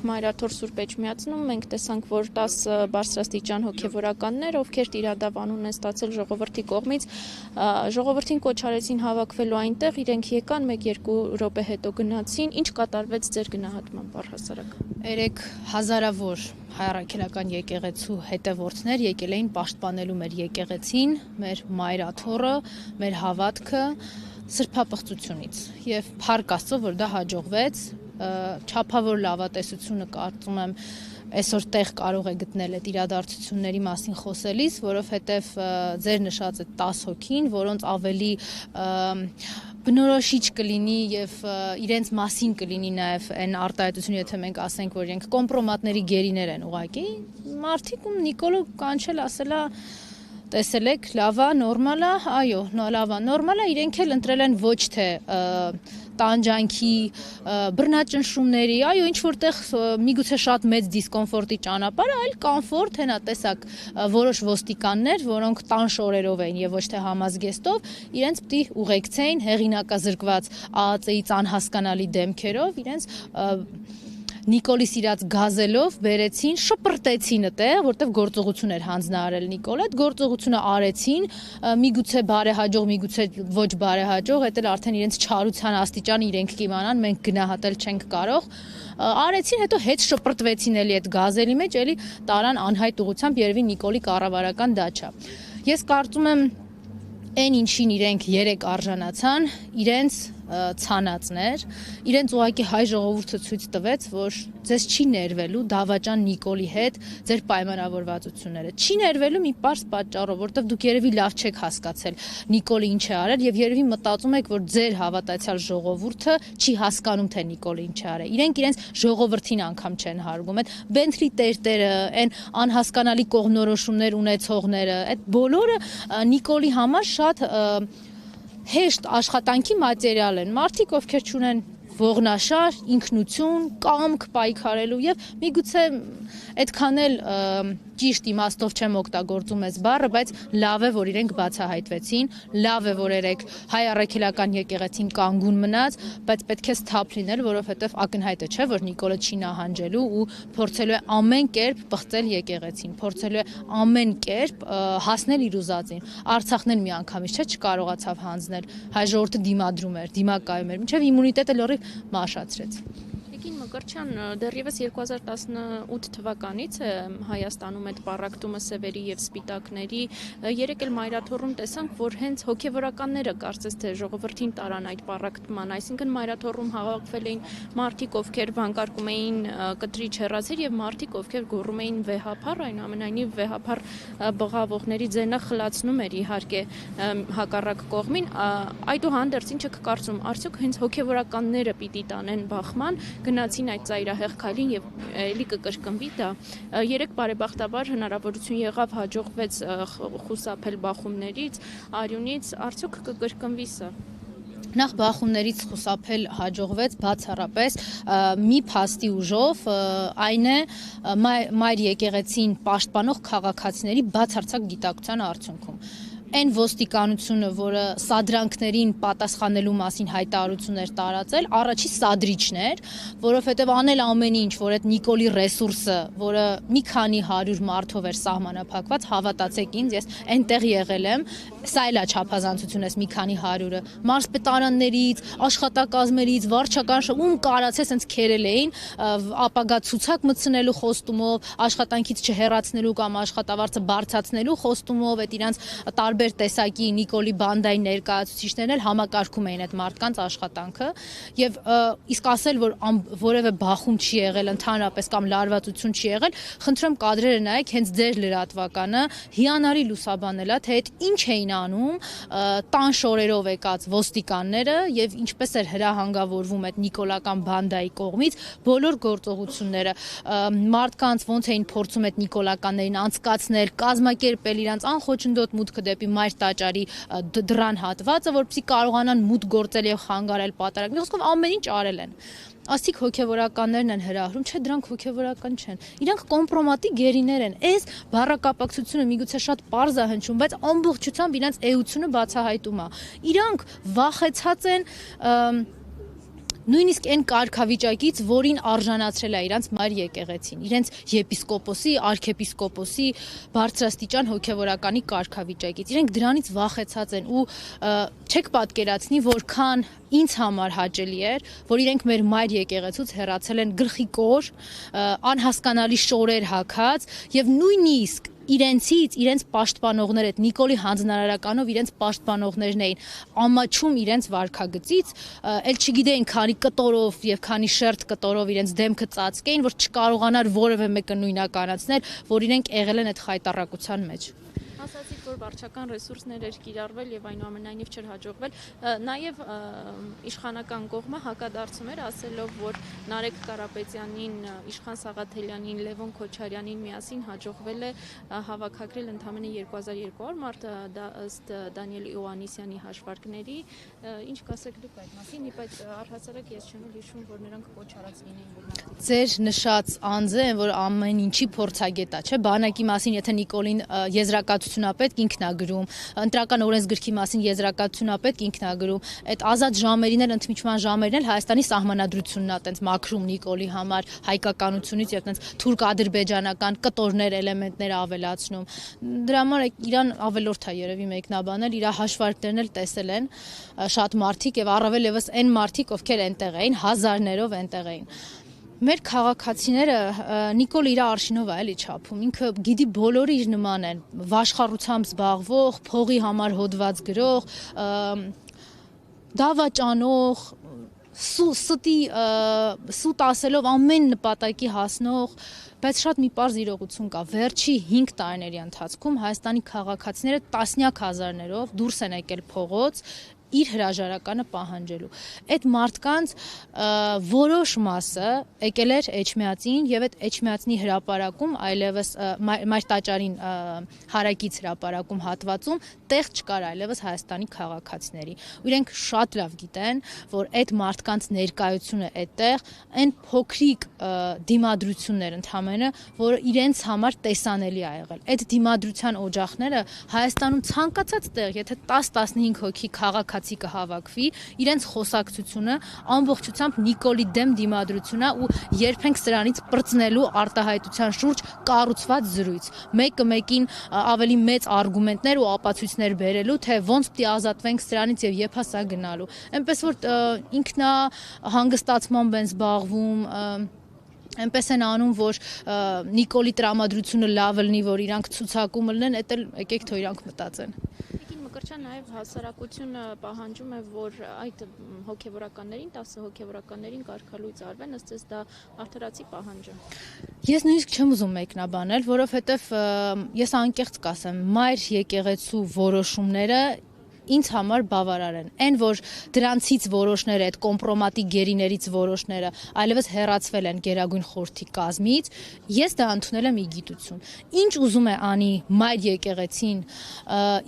Մայրաթոր Սուրբ Էջմիածնում մենք տեսանք, որ 10 բարձրաստիճան հոգևորականներ, ովքեր տիրադավան ունեն ստացել ժողովրդի կողմից, ժողովրդին կոչ արեցին հավաքվելու այնտեղ, իրենք եկան 1-2 րոպե հետո գնացին, ինչ կատարվեց ձեր գնահատմամբ առհասարակ։ 3 հազարավոր հայրաքելական եկեղեցու հետևորդներ եկել էին պաշտպանելու մեր եկեղեցին, մեր Մայրաթորը, մեր հավատքը սրբապղծությունից եւ փառք Աստծո, որ դա հաջողվեց, չափավոր լավատեսությունը կարծում եմ այսօր տեղ կարող է գտնել այդ իրադարձությունների մասին խոսելիս, որովհետեւ ձեր նշած այդ 10 հոգին, որոնց ավելի բնորոշիչ կլինի եւ իրենց մասին կլինի նաեւ այն արտահայտությունը, եթե մենք ասենք, որ իրենք կոմպրոմատների գերիներ են ուղակի, մարդիկ ում Նիկոլը կանչել ասելա տեսել եք, լավա, նորմալա, այո, լավա, նորմալա, իրենք էլ ընտրել են ոչ թե տանջանքի, բռնաճնշումների, այո, ինչ որտեղ միգուցե շատ մեծ դիսկոմֆորտի ճանապարհ, այլ կոմֆորտ, հենա տեսակ որոշ ոստիկաններ, որոնք տան շորերով էին եւ ոչ թե համազգեստով, իրենց պիտի ուղեկցեին հեղինակազրկված ԱԱԾ-ից անհասկանալի դեմքերով, իրենց Նիկոլի սիրած գազելով բերեցին, շպրտեցին այդտեղ, որտեղ գործողություն էր հանձնարարել Նիկոլը, այդ գործողությունը արեցին, միգուցե բարեհաջող, միգուցե ոչ բարեհաջող, դա էլ արդեն իրենց չարության աստիճան իրենք կիմանան, մենք գնահատել չենք կարող, արեցին, հետո հետ շպրտվեցին էլի այդ գազելի մեջ, էլի տարան անհայտ ուղությամբ երևի Նիկոլի կառավարական դաչա։ Ես կարծում եմ այն ինչին իրենք 3 արժանացան, իրենց ցանածներ, իրենց ուղակի հայ ժողովուրդը ցույց տվեց, որ ձեզ չի ներվելու դավաճան Նիկոլի հետ ձեր պայմանավորվածությունները։ Չի ներվելու մի պարզ պատճառով, որովհետև դուք երևի լավ չեք հասկացել Նիկոլը ինչ է արել եւ երևի մտածում եք, որ ձեր հավատացյալ ժողովուրդը չի հասկանում, թե Նիկոլը ինչ է արել։ Իրենք իրենց ժողովրդին անգամ չեն հարգում։ Այդ Բենթլի տերտերը, այն անհասկանալի կողմնորոշումներ ունեցողները, այդ բոլորը Նիկոլի համար շատ հեշտ աշխատանքի մատերիալ են, մարդիկ, ովքեր չունեն ողնաշար, ինքնություն, կամք պայքարելու եւ միգուցե այդքան էլ ճիշտ իմաստով չեմ օգտագործում այս բառը, բայց լավ է, որ իրենք բացահայտվեցին, լավ է, որ երեք հայ առաքելական եկեղեցին կանգուն մնաց, բայց պետք է սթափ լինել, որովհետեւ ակնհայտ է, չէ, որ Նիկոլը չի նահանջելու ու փորձելու է ամեն կերպ պղծել եկեղեցին, փորձելու է ամեն կերպ հասնել իր ուզածին։ Արցախն էլ միանգամից չկարողացավ հանձնել, հայ ժողովուրդը դիմադրում էր, դիմակայում էր, մինչեւ իմունիտետը լրիվ մաշացրեց։ Տիկին Մկրտչյան, դեռևս 2018 թվականից է Հայաստանում այդ պառակտումը սևերի եւ սպիտակների, երեք էլ Մայրաթոռում տեսանք, որ հենց հոգեվորականները կարծես թե ժողովրդին տարան այդ պառակտման, այսինքն Մայրաթոռում հավաքվել էին մարդիկ, ովքեր վանկարկում էին կտրիչ հեռացիր եւ մարդիկ, ովքեր գոռում էին վեհափառ, այնուամենայնիվ վեհափառ բղավողների ձենը խլացնում էր իհարկե հակառակ կողմին, այդուհանդերձ ինչ եք կարծում, արդյոք հենց հոգեվորականները պիտի տանեն բախման, գնացին այդ ծայրահեղ քայլին եւ էլի կկրկնվի դա։ Երեք բարեբախտաբար հնարավորություն եղավ հաջողվեց խուսափել բախումներից, արյունից, արդյոք կկրկնվի սա։ Նախ բախումներից խուսափել հաջողվեց բացառապես մի փաստի ուժով, այն է մայր եկեղեցին պաշտպանող քաղաքացիների բացարձակ գիտակցության արդյունքում։ Այն ոստիկանությունը, որը սադրանքներին պատասխանելու մասին հայտարարություններ տարածել, առաջի սադրիչն էր, որովհետև անել ամեն ինչ, որ այդ Նիկոլի ռեսուրսը, որը մի քանի 100 մարդով էր սահմանափակված, հավատացեք ինձ, ես այնտեղ եղել եմ, սա էլ է չափազանցությունս մի քանի 100-ը, մարզպետարաններից, աշխատակազմերից, վարչական ում կարացե սենց քերել էին, ապագա ցուցակ մտցնելու խոստումով, աշխատանքից չհեռացնելու կամ աշխատավարձը բարձրացնելու խոստումով, այդ իրանց տարբեր տեսակի Նիկոլի բանդայի ներկայացուցիչներն էլ համակարգում էին այդ մարդկանց աշխատանքը եւ իսկ ասել, որ որևէ բախում չի եղել ընդհանրապես կամ լարվածություն չի եղել, խնդրեմ կադրերը նայեք, հենց ձեր լրատվականը հիանալի լուսաբանել է, թե այդ ինչ էին անում տան շորերով եկած ոստիկանները եւ ինչպես էր հրահանգավորվում այդ նիկոլական բանդայի կողմից բոլոր գործողությունները, մարդկանց ոնց էին փորձում այդ նիկոլականներին անցկացնել, կազմակերպել իրանց անխոչնդոտ մուտքը դեպի մայր տաճարի դռան հատվածը, որպեսզի կարողանան մուտք գործել եւ խանգարել պատարագ։ Մի խոսքով ամեն ինչ արել են։ Ասիկ հոգեվորականներն են հրահրում, չէ, դրանք հոգեվորական չեն։ Իրանք կոմպրոմատի գերիներ են։ Այս բառակապակցությունը միգուցե շատ պարզ է հնչում, բայց ամբողջությամբ իրանց էությունը բացահայտում է։ Իրանք վախեցած են նույնիսկ այն կարգավիճակից, որին արժանացրել է իրանց մայր եկեղեցին, իրենց եպիսկոպոսի, արքեպիսկոպոսի բարձրաստիճան հոգևորականի կարգավիճակից։ Իրենք դրանից վախեցած են ու չեք պատկերացնի, որքան ինձ համար հաճելի էր, որ իրենք մեր մայր եկեղեցուց հեռացել են գլխիկոր, անհասկանալի շորեր հագած եւ նույնիսկ իրենց պաշտպանողներ այդ Նիկոլի հանձնարարականով իրենց պաշտպանողներն էին ամաչում իրենց վարքագծից, ել չգիտեին քանի կտորով եւ քանի շերտ կտորով իրենց դեմքը ծածկեին, որ չկարողանար որևէ մեկը նույնականացնել, որ իրենք եղել են այդ խայտառակության մեջ։ Ասացիք, որ վարչական ռեսուրսներ էր կիրառվել եւ այնուամենայնիվ չէր հաջողվել, նաեւ իշխանական կողմը հակադարձում էր, ասելով, որ Նարեկ Կարապետյանին, Իշխան Սաղաթելյանին, Լևոն Քոչարյանին միասին հաջողվել է հավաքագրել ընդամենը 2200 մարդ, դա ըստ Դանիել Իոաննիսյանի հաշվարկների, ինչ կասեք դուք այդ մասին, իբրև առհասարակ ես չեմ հիշում, որ նրանք կոչարած լինեին, որ մարդիկ։ Ձեր նշած անձը, որ ամեն ինչի փորձագետ է, չէ՞, բանակի մասին, եթե Նիկոլին եզրակացությունապետք ինքն է գրում, ընտրական օրենսգրքի մասին եզրակացությունապետք ինքն է գրում, այդ ազատ ժամերին էլ ընդմիջման ժամերին էլ Հայաստանի սահմանադրությունն է տենց մաքրում Նիկոլի համար հայկականությունից եւ տենց թուրք-ադրբեջանական կտորներ, էլեմենտներ ավելացնում։ Դրա համար իրան ավելորդ է երևի մեկնաբանել, իր հաշվարկներն էլ տեսել են շատ մարդիկ եւ առավել եւս այն մարդիկ, ովքեր այնտեղ էին, հազարներով այնտեղ էին։ Մեր քաղաքացիները Նիկոլ իր արշինով է էլի չափում, ինքը գիտի բոլորը իր նման են, վաշխառությամբ զբաղվող, փողի համար հոդված գրող, դավաճանող, սուտ ասելով ամեն նպատակի հասնող, բայց շատ մի պարզ իրողություն կա, վերջի 5 տարիների ընթացքում Հայաստանի քաղաքացիները տասնյակ հազարներով դուրս են եկել փողոց իր հրաժարականը պահանջելու։ Այդ մարդկանց որոշ մասը եկել էր Էջմիածին եւ այդ Էջմիածնի հրապարակում, այլևս Մայր տաճարին հարակից հրապարակում հատվածում տեղ չկար այլևս Հայաստանի քաղաքացիների։ Ու իրենք շատ լավ գիտեն, որ այդ մարդկանց ներկայությունը այդտեղ այն փոքրիկ դիմադրություններ ընդհանրապես, որը իրենց համար տեսանելի է եղել։ Այդ դիմադրության օջախները Հայաստանում ցանկացած տեղ, եթե 10-15 հոգի քաղաքացի կհավաքվի, իրենց խոսակցությունը ամբողջությամբ Նիկոլի դեմ դիմադրություն է ու երբենք սրանից պրծնելու արտահայտության շուրջ կառուցված զրույց։ Մեկը մեկին ավելի մեծ արգումենտներ ու ապացույցներ բերելու, թե ոնց պիտի ազատվենք սրանից եւ երբ հասա գնալու։ Այնպես որ ինքնա հանգստացմամբ են զբաղվում, այնպես են անում, որ Նիկոլի տրամադրությունը լավ լինի, որ իրանք ցուցակում լինեն, էդ էլ եկեք թող իրանք մտածեն։ Մկրտչյան նաև հասարակությունը պահանջում է, որ այդ հոգևորականներին, 10 հոգևորականներին կարգալույծ արվեն, ըստ էս դա արդարացի պահանջ է։ Ես նույնիսկ չեմ ուզում մեկնաբանել, որովհետև ես անկեղծ կասեմ, մայր եկեղեցու որոշումները ինձ համար բավարար են։ Այն որ դրանցից որոշները, այդ կոմպրոմատի գերիներից որոշները այլևս հեռացվել են Գերագույն խորհրդի կազմից, ես դա ընդունել եմ ի գիտություն։ Ինչ ուզում է անի մայր եկեղեցին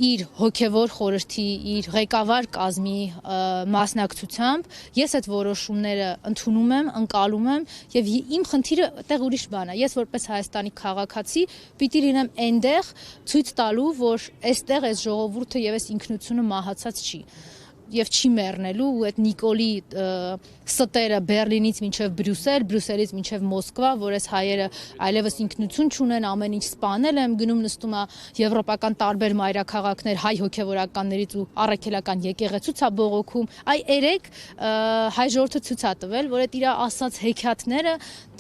իր հոգևոր խորհրդի, իր ղեկավար կազմի մասնակցությամբ, ես այդ որոշումները ընդունում եմ, ընկալում եմ եւ իմ խնդիրը այդտեղ ուրիշ բան է։ Ես որպես Հայաստանի քաղաքացի պիտի լինեմ այնտեղ ցույց տալու, որ այստեղ այս ժողովուրդը եւ այս ինքնությունը մահացած չի եւ չի մեռնելու ու այդ Նիկոլի ստերը Բերլինից մինչեւ Բրյուսել, Բրյուսելից մինչեւ Մոսկվա, որ այս հայերը այլևս ինքնություն չունեն, ամեն ինչ սպանել եմ, գնում նստում է եվրոպական տարբեր մայրաքաղաքներ հայ հոգևորականներից ու առաքելական եկեղեցուց է բողոքում։ Այ երեք հայ ժողովուրդը ցույց է տվել, որ այդ իր ասած հեքիաթները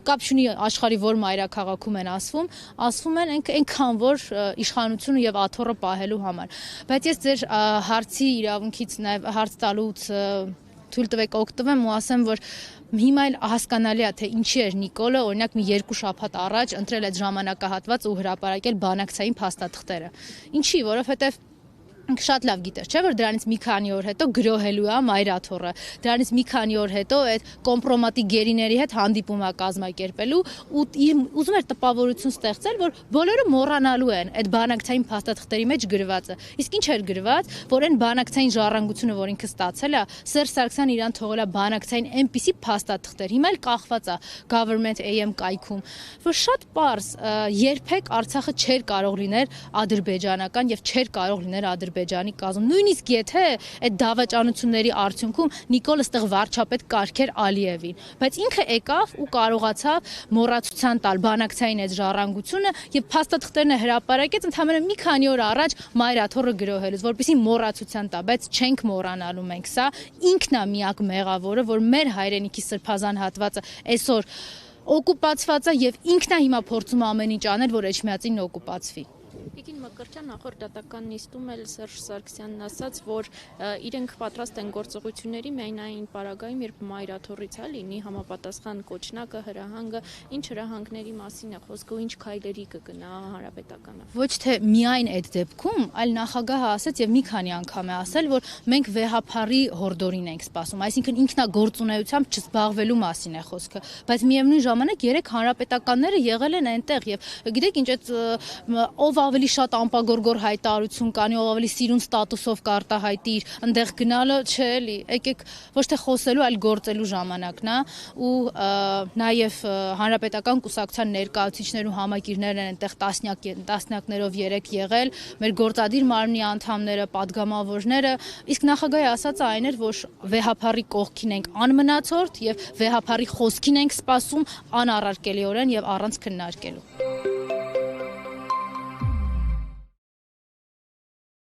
կապ չունի աշխարհի որ մայրաքաղաքում են ասվում են այնքան որ իշխանությունը եւ աթոռը պահելու համար։ Բայց ես ձեր հարցի իրավունքից նաեւ հարց տալուց թույլ տվեք օգտվեմ ու ասեմ, որ հիմա էլ հասկանալի է, թե ինչի էր Նիկոլը, օրինակ մի 2 շաբաթ առաջ ընտրել այդ ժամանակահատված ու հրապարակել բանակցային փաստաթղթերը։ Ինչի, որովհետեւ շատ լավ գիտեր, չէ՞ որ դրանից մի քանի օր հետո գրոհելու է մայրաթոռը, դրանից մի քանի օր հետո այդ կոմպրոմատի գերիների հետ հանդիպում է կազմակերպելու ու ուզում էր տպավորություն ստեղծել, որ բոլորը մոռանալու են այդ բանակցային փաստաթղթերի մեջ գրվածը։ Իսկ ինչ էր գրված, որ այն բանակցային ժառանգությունը, որ ինքը ստացել է, Սերժ Սարգսյանը իրան թողել է բանակցային այնպիսի փաստաթղթեր, հիմա էլ կախված է Government AM կայքում, որ շատ պարզ երբեք Արցախը չէր կարող լինել ադրբեջանական եւ չէր կարող լինել Ադրբեջանի կազմում։ Նույնիսկ եթե այդ դավաճանությունների արդյունքում Նիկոլը ստեղ վարչապետ կարգեր Ալիևին, բայց ինքը եկավ ու կարողացավ մոռացության տալ բանակցային այդ ժառանգությունը եւ փաստաթղթերն հրապարակեց ընդհանրապես մի քանի օր առաջ մայրաթոռը գրոհելուց, որպեսզի մոռացության տա, բայց չենք մոռանալու մենք սա, ինքն է միակ մեղավորը, որ մեր հայրենիքի սրբազան հատվածը այսօր օկուպացված է եւ ինքն է հիմա փորձում ամեն ինչ անել, որ Էջմիածինն օկուպացվի։ Տիկին Մկրտչյան նախորդ դատական նիստում էլ Սերժ Սարգսյանն ասաց, որ իրենք պատրաստ են գործողությունների միայն այն պարագայում, երբ մայրաթոռից լինի համապատասխան կոչնակը, հրահանգը, ինչ հրահանգների մասին է խոսքը ու ինչ քայլերի կգնա հանրապետականը։ Ոչ թե միայն այդ դեպքում, այլ նախագահը ասաց եւ մի քանի անգամ է ասել, որ մենք վեհափարի հորդորին ենք սպասում, այսինքն ինքնագործունեությամբ չզբաղվելու մասին է խոսքը, բայց միևնույն ժամանակ երեք հանրապետականները եղել են այնտեղ եւ գիտեք ինչ այդ ով ավելի շատ ամպագորգոր հայտարարություն կանի, ով ավելի սիրուն ստատուսով կարտահայտիր, այնտեղ գնալը չէ էլի, եկեք ոչ թե խոսելու, այլ գործելու ժամանակն է ու նաև հանրապետական կուսակցության ներկայացուցիչներ ու համակիրներ են այնտեղ տասնյակներով երեք եղել, մեր գործադիր մարմնի անդամները, падգամավորները, իսկ նախագահի ասածը այն էր, որ վեհափարի կողքին ենք անմնացորդ եւ վեհափարի խոսքին ենք սպասում անառարկելիորեն եւ առանց քննարկելու։